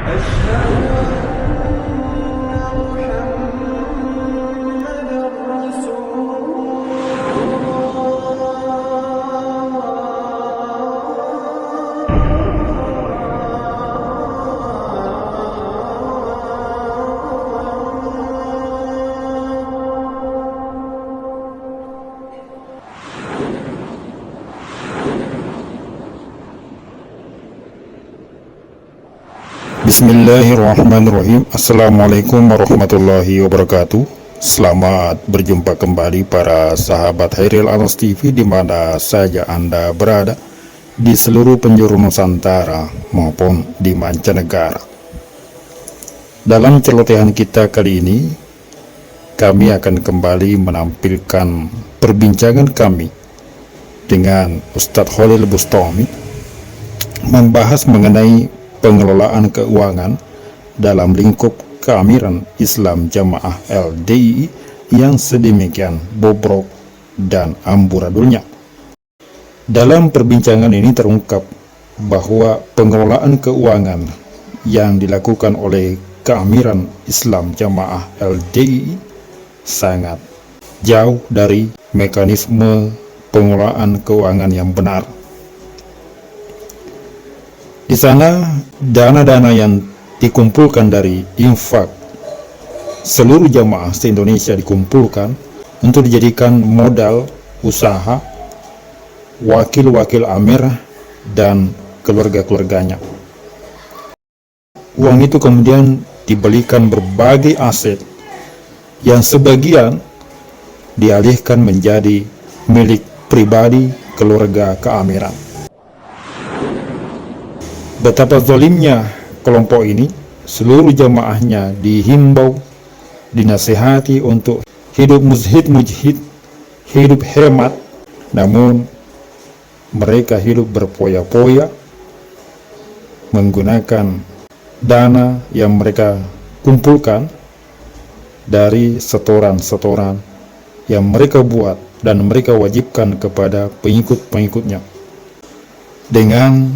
أشهد أن محمدًا رسول Bismillahirrahmanirrahim. Assalamualaikum warahmatullahi wabarakatuh. Selamat berjumpa kembali para sahabat Hairil Anas TV di mana saja Anda berada di seluruh penjuru Nusantara maupun di mancanegara. Dalam celotehan kita kali ini, kami akan kembali menampilkan perbincangan kami dengan Ustadz Khalil Bustami membahas mengenai pengelolaan keuangan dalam lingkup keamiran Islam Jamaah LDII yang sedemikian bobrok dan amburadulnya. Dalam perbincangan ini terungkap bahwa pengelolaan keuangan yang dilakukan oleh keamiran Islam Jamaah LDII sangat jauh dari mekanisme pengelolaan keuangan yang benar. Di sana, dana-dana yang dikumpulkan dari infak seluruh jamaah se-Indonesia dikumpulkan untuk dijadikan modal usaha wakil-wakil amir dan keluarga-keluarganya. Uang itu kemudian dibelikan berbagai aset yang sebagian dialihkan menjadi milik pribadi keluarga keamiran. Betapa zalimnya kelompok ini, seluruh jamaahnya dihimbau, dinasihati untuk hidup mujhid, hidup hemat, namun mereka hidup berpoya-poya menggunakan dana yang mereka kumpulkan dari setoran-setoran yang mereka buat dan mereka wajibkan kepada pengikut-pengikutnya dengan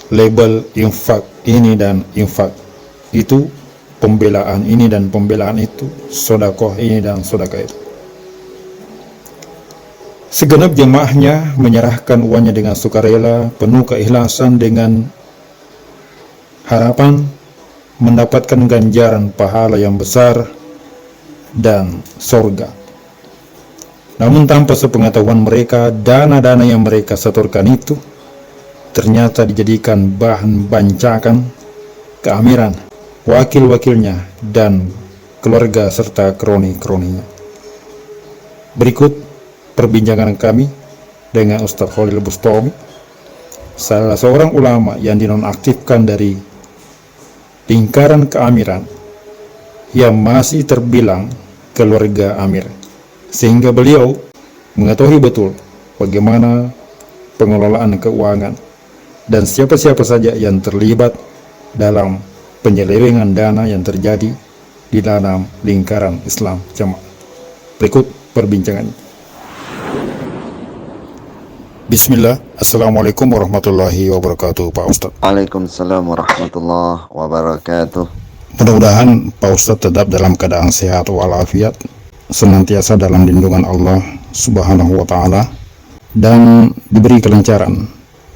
label infak ini dan infak itu, pembelaan ini dan pembelaan itu, sodakoh ini dan sodakoh itu. Segenap jemaahnya menyerahkan uangnya dengan sukarela, penuh keikhlasan dengan harapan mendapatkan ganjaran pahala yang besar dan sorga. Namun tanpa sepengetahuan mereka, dana-dana yang mereka setorkan itu ternyata dijadikan bahan bancakan keamiran, wakil-wakilnya, dan keluarga serta kroni-kroninya. Berikut perbincangan kami dengan Ustadz Khalil Bustami, salah seorang ulama yang dinonaktifkan dari lingkaran keamiran yang masih terbilang keluarga amir, sehingga beliau mengetahui betul bagaimana pengelolaan keuangan dan siapa-siapa saja yang terlibat dalam penyelewengan dana yang terjadi di dalam lingkaran Islam Jamaah. Berikut perbincangannya. Bismillah. Assalamualaikum warahmatullahi wabarakatuh, Pak Ustadz. Waalaikumsalam warahmatullahi wabarakatuh. Mudah-mudahan Pak Ustadz tetap dalam keadaan sehat walafiat, senantiasa dalam lindungan Allah Subhanahu wa Ta'ala, dan diberi kelancaran,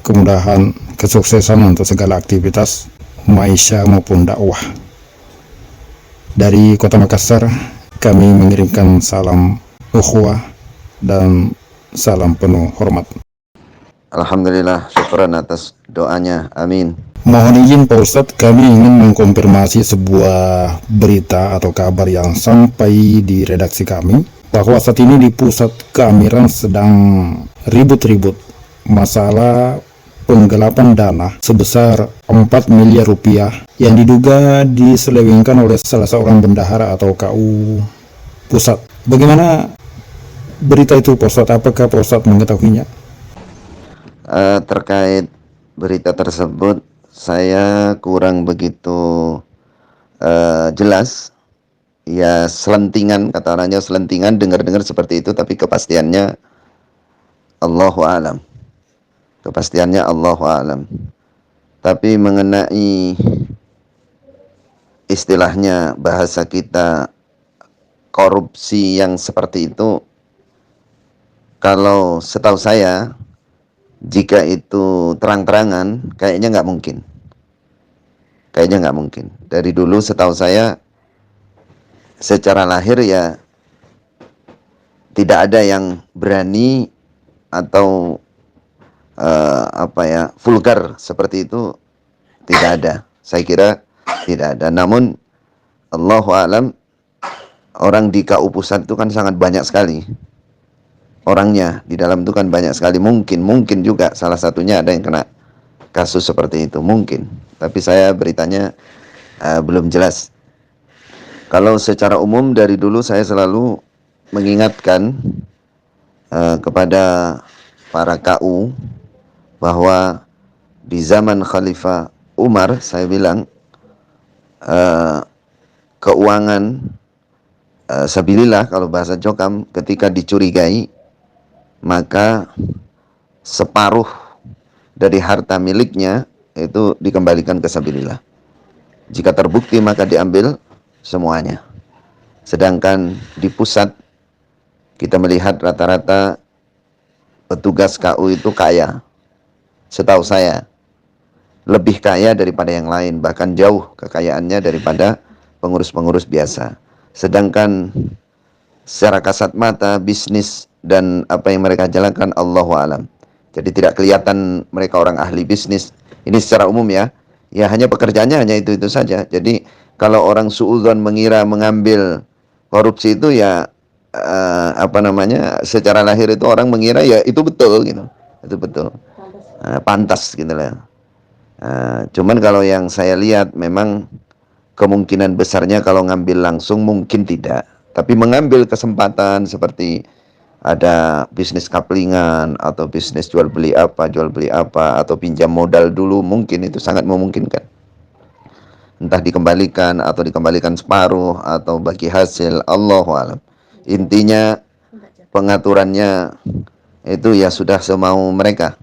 kemudahan, kesuksesan untuk segala aktivitas maisha maupun dakwah. Dari Kota Makassar, kami mengirimkan salam ukhuwah dan salam penuh hormat. Alhamdulillah, syukuran atas doanya, amin. Mohon izin Pak Ustadz, kami ingin mengkonfirmasi sebuah berita atau kabar yang sampai di redaksi kami, bahwa saat ini di pusat keamiran sedang ribut-ribut masalah penggelapan dana sebesar 4 miliar rupiah yang diduga diselewengkan oleh salah seorang bendahara atau KU pusat. Bagaimana berita itu, Pak Ustadz? Apakah Pak Ustadz mengetahuinya? Terkait berita tersebut, saya kurang begitu jelas. Ya, selentingan, kata orangnya selentingan, dengar-dengar seperti itu, tapi kepastiannya Allahu a'lam. Kepastiannya Allahu a'lam. Tapi mengenai istilahnya bahasa kita korupsi yang seperti itu, kalau setahu saya jika itu terang-terangan kayaknya nggak mungkin. Kayaknya nggak mungkin. Dari dulu setahu saya secara lahir ya tidak ada yang berani atau vulgar seperti itu, tidak ada. Saya kira tidak ada. Namun Allahu a'lam, orang di KU Pusat itu kan sangat banyak sekali orangnya, di dalam itu kan banyak sekali. Mungkin juga salah satunya ada yang kena kasus seperti itu, mungkin. Tapi saya beritanya belum jelas. Kalau secara umum dari dulu saya selalu mengingatkan kepada para KU bahwa di zaman Khalifah Umar, saya bilang keuangan sabilillah, kalau bahasa Jokam, ketika dicurigai maka separuh dari harta miliknya itu dikembalikan ke sabilillah. Jika terbukti maka diambil semuanya. Sedangkan di pusat kita melihat rata-rata petugas KU itu kaya. Setahu saya lebih kaya daripada yang lain, bahkan jauh kekayaannya daripada pengurus-pengurus biasa. Sedangkan secara kasat mata bisnis dan apa yang mereka jalankan Allahu a'lam. Jadi tidak kelihatan mereka orang ahli bisnis. Ini secara umum ya. Ya hanya pekerjaannya hanya itu saja. Jadi kalau orang suudzon mengira mengambil korupsi itu ya secara lahir itu orang mengira ya itu betul gitu. Itu betul. Pantas gitu lah. Cuman kalau yang saya lihat memang kemungkinan besarnya kalau ngambil langsung mungkin tidak. Tapi mengambil kesempatan seperti ada bisnis kaplingan atau bisnis jual beli apa atau pinjam modal dulu, mungkin itu sangat memungkinkan. Entah dikembalikan atau dikembalikan separuh atau bagi hasil, Allahu a'lam. Intinya pengaturannya itu ya sudah semau mereka,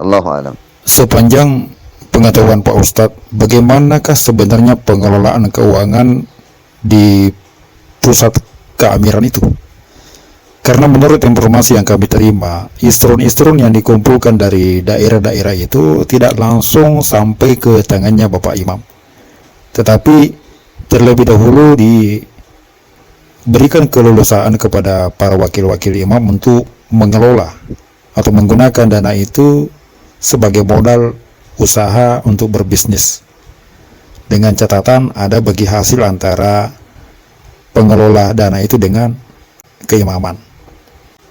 Allahu a'lam. Sepanjang pengetahuan Pak Ustadz, bagaimanakah sebenarnya pengelolaan keuangan di pusat keamiran itu? Karena menurut informasi yang kami terima, instrun-instrun yang dikumpulkan dari daerah-daerah itu tidak langsung sampai ke tangannya Bapak Imam, tetapi terlebih dahulu diberikan kelulusan kepada para wakil-wakil imam untuk mengelola atau menggunakan dana itu sebagai modal usaha untuk berbisnis, dengan catatan ada bagi hasil antara pengelola dana itu dengan keimaman.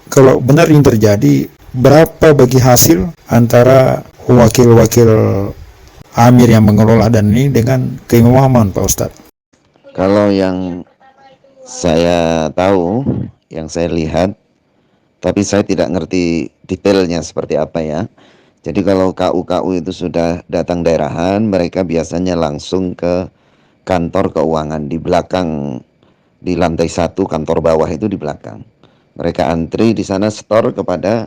Kalau benar ini terjadi, berapa bagi hasil antara wakil-wakil amir yang mengelola dana ini dengan keimaman, Pak Ustadz? Kalau yang saya tahu, yang saya lihat, tapi saya tidak ngerti detailnya seperti apa ya. Jadi kalau KU-KU itu sudah datang daerahan, mereka biasanya langsung ke kantor keuangan di belakang, di lantai 1 kantor bawah itu di belakang. Mereka antri di sana, setor kepada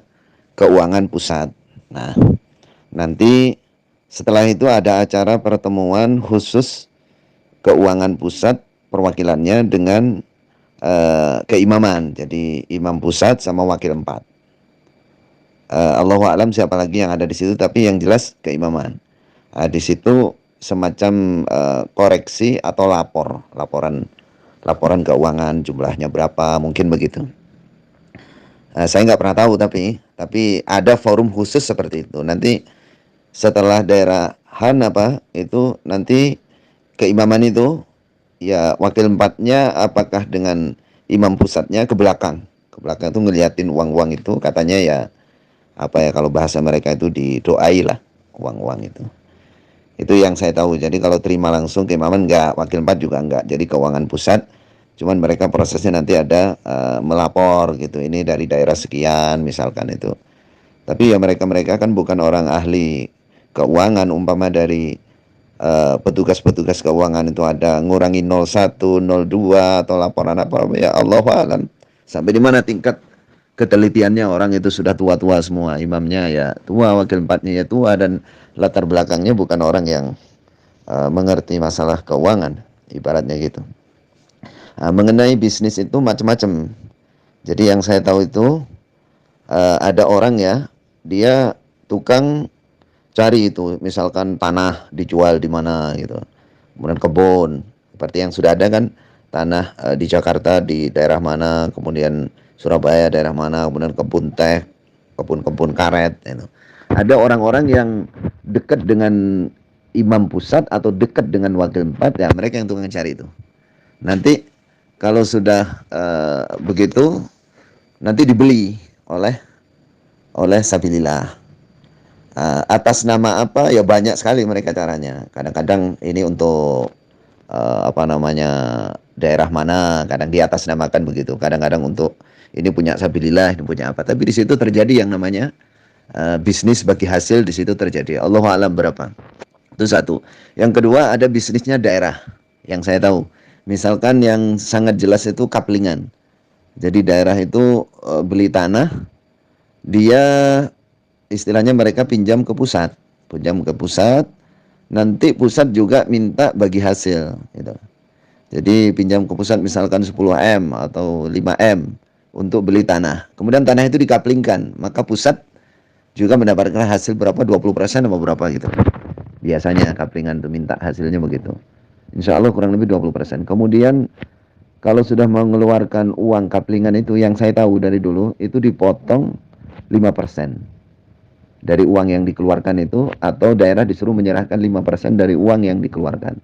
keuangan pusat. Nah, nanti setelah itu ada acara pertemuan khusus keuangan pusat perwakilannya dengan keimaman. Jadi imam pusat sama wakil 4. Allahu a'lam siapa lagi yang ada di situ, tapi yang jelas keimaman. Di situ semacam koreksi atau laporan keuangan, jumlahnya berapa, mungkin begitu. Saya nggak pernah tahu, tapi ada forum khusus seperti itu. Nanti setelah daerahan itu nanti keimaman itu ya wakil 4-nya apakah dengan imam pusatnya ke belakang itu ngeliatin uang-uang itu, katanya ya kalau bahasa mereka itu didoai lah uang-uang itu. Itu yang saya tahu. Jadi kalau terima langsung keimaman enggak, wakil 4 juga enggak. Jadi keuangan pusat, cuman mereka prosesnya nanti ada melapor gitu, ini dari daerah sekian misalkan itu. Tapi ya mereka kan bukan orang ahli keuangan. Umpama dari petugas-petugas keuangan itu ada ngurangi 01, 02 atau laporan apa, ya Allahu a'lam. Sampai di mana tingkat ketelitiannya, orang itu sudah tua-tua semua, imamnya ya tua, wakil 4-nya ya tua, dan latar belakangnya bukan orang yang mengerti masalah keuangan, ibaratnya gitu. Mengenai bisnis itu macam-macam. Jadi yang saya tahu itu ada orang ya, dia tukang cari itu, misalkan tanah dijual di mana gitu, kemudian kebun, seperti yang sudah ada kan, tanah di Jakarta di daerah mana, kemudian Surabaya daerah mana, kemudian kebun teh, kebun-kebun karet gitu. Ada orang-orang yang dekat dengan imam pusat atau dekat dengan wakil 4, ya mereka yang tukang cari itu. Nanti kalau sudah begitu, nanti dibeli oleh sabilillah. Atas nama apa? Ya banyak sekali mereka caranya. Kadang-kadang ini untuk daerah mana, kadang di atas namakan begitu. Kadang-kadang untuk ini punya sabilillah, ini punya apa. Tapi di situ terjadi yang namanya bisnis bagi hasil, di situ terjadi. Allahu a'lam berapa. Itu satu. Yang kedua, ada bisnisnya daerah yang saya tahu. Misalkan yang sangat jelas itu kaplingan. Jadi daerah itu beli tanah, dia istilahnya mereka pinjam ke pusat, nanti pusat juga minta bagi hasil gitu. Jadi pinjam ke pusat misalkan 10M atau 5M untuk beli tanah. Kemudian tanah itu dikaplingkan, maka pusat juga mendapatkan hasil berapa, 20% atau berapa gitu. Biasanya kaplingan itu minta hasilnya begitu. Insya Allah kurang lebih 20%. Kemudian kalau sudah mengeluarkan uang kaplingan itu, yang saya tahu dari dulu itu dipotong 5% dari uang yang dikeluarkan itu, atau daerah disuruh menyerahkan 5% dari uang yang dikeluarkan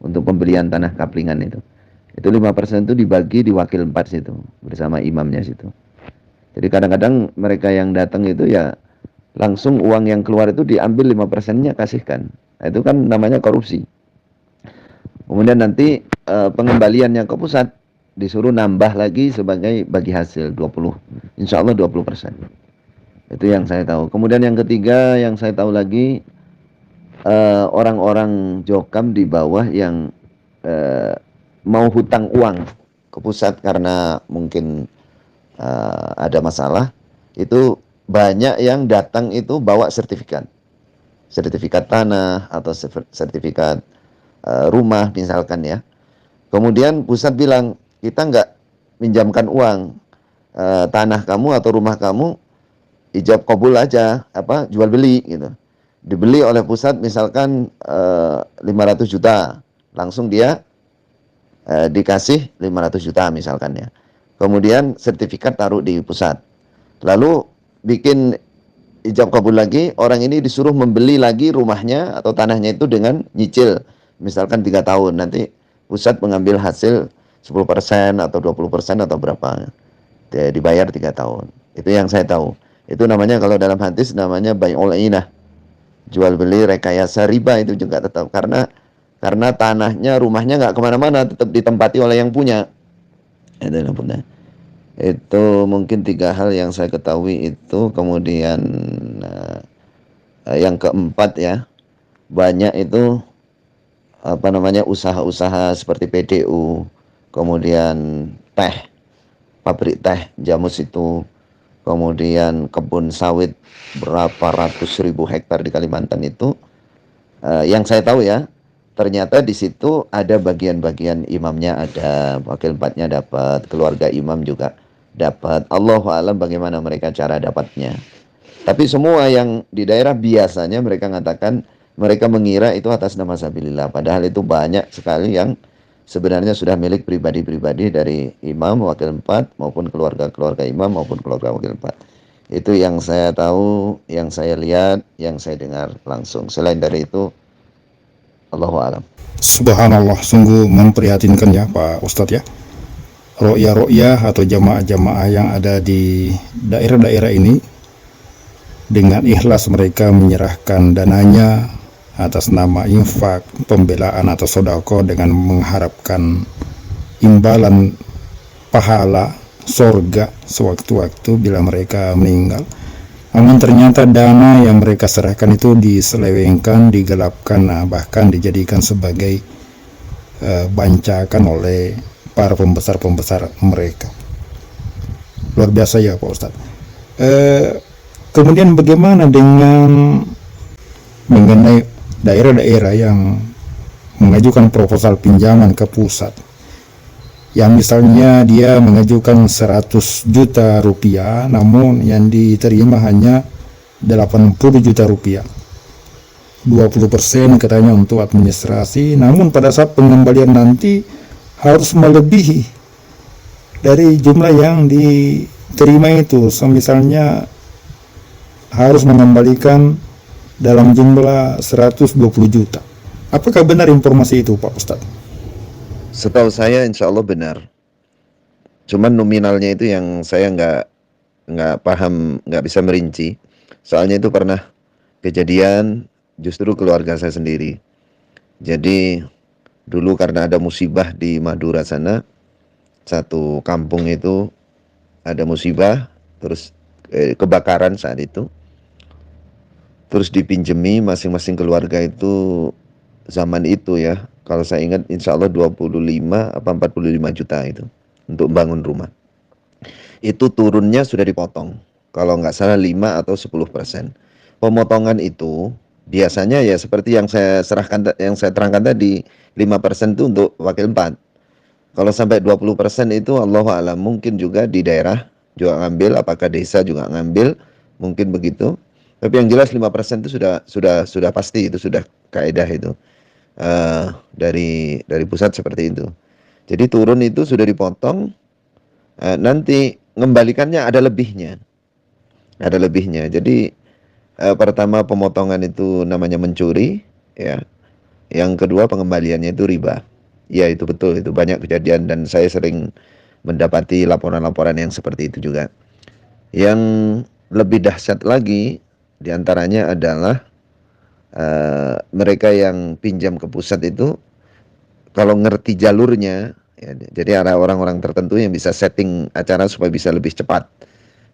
untuk pembelian tanah kaplingan itu. Itu 5% itu dibagi di wakil 4 situ bersama imamnya situ. Jadi kadang-kadang mereka yang datang itu ya langsung uang yang keluar itu diambil 5%-nya kasihkan. Nah, itu kan namanya korupsi. Kemudian nanti pengembaliannya ke pusat disuruh nambah lagi sebagai bagi hasil 20. Insya Allah 20%. Itu yang saya tahu. Kemudian yang ketiga yang saya tahu lagi, orang-orang jokam di bawah yang mau hutang uang ke pusat karena mungkin ada masalah, itu banyak yang datang itu bawa sertifikat tanah atau sertifikat rumah misalkan ya. Kemudian pusat bilang, kita nggak minjamkan uang, tanah kamu atau rumah kamu ijab kabul aja, jual beli gitu. Dibeli oleh pusat misalkan 500 juta, langsung dia dikasih 500 juta misalkan ya. Kemudian sertifikat taruh di pusat. Lalu bikin ijab kabul lagi, orang ini disuruh membeli lagi rumahnya atau tanahnya itu dengan nyicil misalkan 3 tahun. Nanti pusat mengambil hasil 10% atau 20% atau berapa, dibayar 3 tahun. Itu yang saya tahu. Itu namanya kalau dalam hadis namanya bai'ul inah, jual beli rekayasa riba. Itu juga tetap karena tanahnya, rumahnya nggak kemana-mana, tetap ditempati oleh yang punya. Itu mungkin 3 hal yang saya ketahui itu. Kemudian yang keempat ya, banyak itu usaha-usaha seperti PDU, kemudian pabrik teh Jamus itu, kemudian kebun sawit berapa ratus ribu hektar di Kalimantan itu. Yang saya tahu ya, ternyata di situ ada bagian-bagian imamnya, ada wakil 4-nya dapat, keluarga imam juga dapat. Allahu a'lam bagaimana mereka cara dapatnya. Tapi semua yang di daerah biasanya mereka mengatakan, mereka mengira itu atas nama sabilillah, padahal itu banyak sekali yang sebenarnya sudah milik pribadi-pribadi dari imam, wakil 4, maupun keluarga-keluarga imam maupun keluarga wakil 4. Itu yang saya tahu, yang saya lihat, yang saya dengar langsung. Selain dari itu, Allahu a'lam. Subhanallah, sungguh memprihatinkan ya Pak Ustadz ya. Ro'yah-ro'yah atau jamaah-jamaah yang ada di daerah-daerah ini, dengan ikhlas mereka menyerahkan dananya atas nama infak, pembelaan atau sodako, dengan mengharapkan imbalan pahala sorga sewaktu-waktu bila mereka meninggal. Namun ternyata dana yang mereka serahkan itu diselewengkan, digelapkan, bahkan dijadikan sebagai bancakan oleh para pembesar-pembesar mereka. Luar biasa ya Pak Ustadz. Kemudian bagaimana dengan mengenai daerah-daerah yang mengajukan proposal pinjaman ke pusat, yang misalnya dia mengajukan 100 juta rupiah, namun yang diterima hanya 80 juta rupiah. 20% katanya untuk administrasi, namun pada saat pengembalian nanti harus melebihi dari jumlah yang diterima itu. Misalnya harus mengembalikan dalam jumlah 120 juta. Apakah benar informasi itu, Pak Ustadz? Setahu saya insya Allah benar. Cuman nominalnya itu yang saya nggak paham, nggak bisa merinci. Soalnya itu pernah kejadian justru keluarga saya sendiri. Jadi dulu karena ada musibah di Madura sana, satu kampung itu ada musibah, terus kebakaran saat itu. Terus dipinjemi masing-masing keluarga itu zaman itu ya, kalau saya ingat insya Allah 25 apa 45 juta itu untuk bangun rumah. Itu turunnya sudah dipotong, kalau nggak salah 5 atau 10%. Pemotongan itu biasanya ya seperti yang saya terangkan tadi, 5% itu untuk wakil 4. Kalau sampai 20% itu Allahu a'lam, mungkin juga di daerah juga ngambil, apakah desa juga ngambil, mungkin begitu. Tapi yang jelas 5% itu sudah pasti, itu sudah kaedah itu. Dari pusat seperti itu. Jadi turun itu sudah dipotong, nanti mengembalikannya ada lebihnya. Ada lebihnya. Jadi pertama pemotongan itu namanya mencuri, ya. Yang kedua pengembaliannya itu riba. Ya itu betul, itu banyak kejadian dan saya sering mendapati laporan-laporan yang seperti itu juga. Yang lebih dahsyat lagi diantaranya adalah mereka yang pinjam ke pusat itu kalau ngerti jalurnya, ya, jadi ada orang-orang tertentu yang bisa setting acara supaya bisa lebih cepat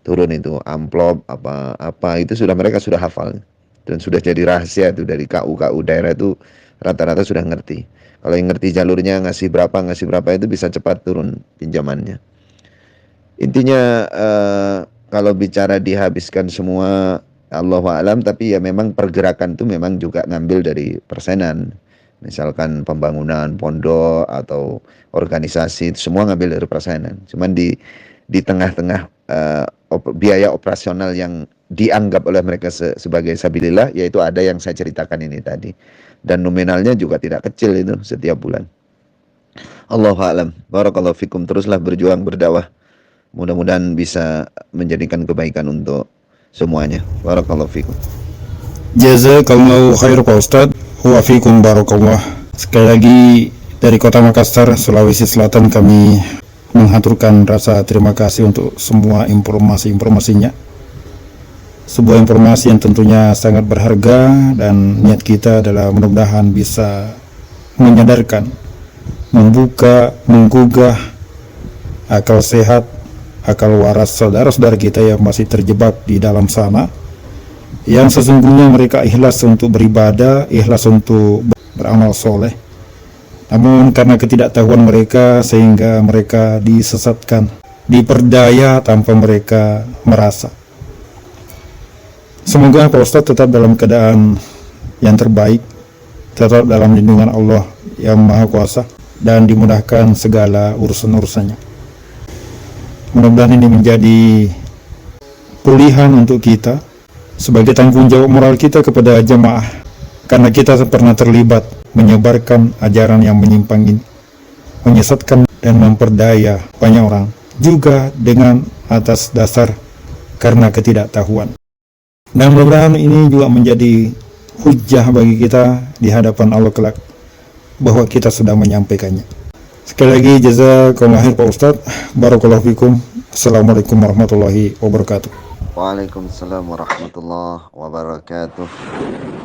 turun itu amplop apa itu mereka sudah hafal dan sudah jadi rahasia itu dari KU daerah itu rata-rata sudah ngerti. Kalau yang ngerti jalurnya ngasih berapa itu bisa cepat turun pinjamannya. Intinya kalau bicara dihabiskan semua Allahu a'lam, tapi ya memang pergerakan itu memang juga ngambil dari persenan. Misalkan pembangunan pondok atau organisasi itu semua ngambil dari persenan. Cuman di tengah-tengah biaya operasional yang dianggap oleh mereka sebagai sabilillah, yaitu ada yang saya ceritakan ini tadi. Dan nominalnya juga tidak kecil itu setiap bulan. Allahu a'lam. Barakallahu fikum. Teruslah berjuang berdakwah. Mudah-mudahan bisa menjadikan kebaikan untuk semuanya. Barakallahu fikum. Jazakallahu khair Pak Ustadz. Wa fikum barakallah. Sekali lagi dari Kota Makassar, Sulawesi Selatan, kami menghaturkan rasa terima kasih untuk semua informasinya. Sebuah informasi yang tentunya sangat berharga, dan niat kita adalah mudah-mudahan bisa menyadarkan, membuka, menggugah akal sehat, akal waras saudara-saudara kita yang masih terjebak di dalam sana, yang sesungguhnya mereka ikhlas untuk beribadah, ikhlas untuk beramal soleh, namun karena ketidaktahuan mereka sehingga mereka disesatkan, diperdaya tanpa mereka merasa. Semoga Pak Ustadz tetap dalam keadaan yang terbaik, tetap dalam lindungan Allah yang Maha Kuasa, dan dimudahkan segala urusan-urusannya. Mudah-mudahan ini menjadi pulihan untuk kita sebagai tanggung jawab moral kita kepada jemaah, karena kita pernah terlibat menyebarkan ajaran yang menyimpang ini, menyesatkan dan memperdaya banyak orang, juga dengan atas dasar karena ketidaktahuan. Dan mudah-mudahan ini juga menjadi hujah bagi kita di hadapan Allah kelak, bahwa kita sudah menyampaikannya. Sekali lagi jazakallahu khair Pak Ustadz. Barakallahu fikum. Assalamualaikum warahmatullahi wabarakatuh. Waalaikumsalam warahmatullahi wabarakatuh.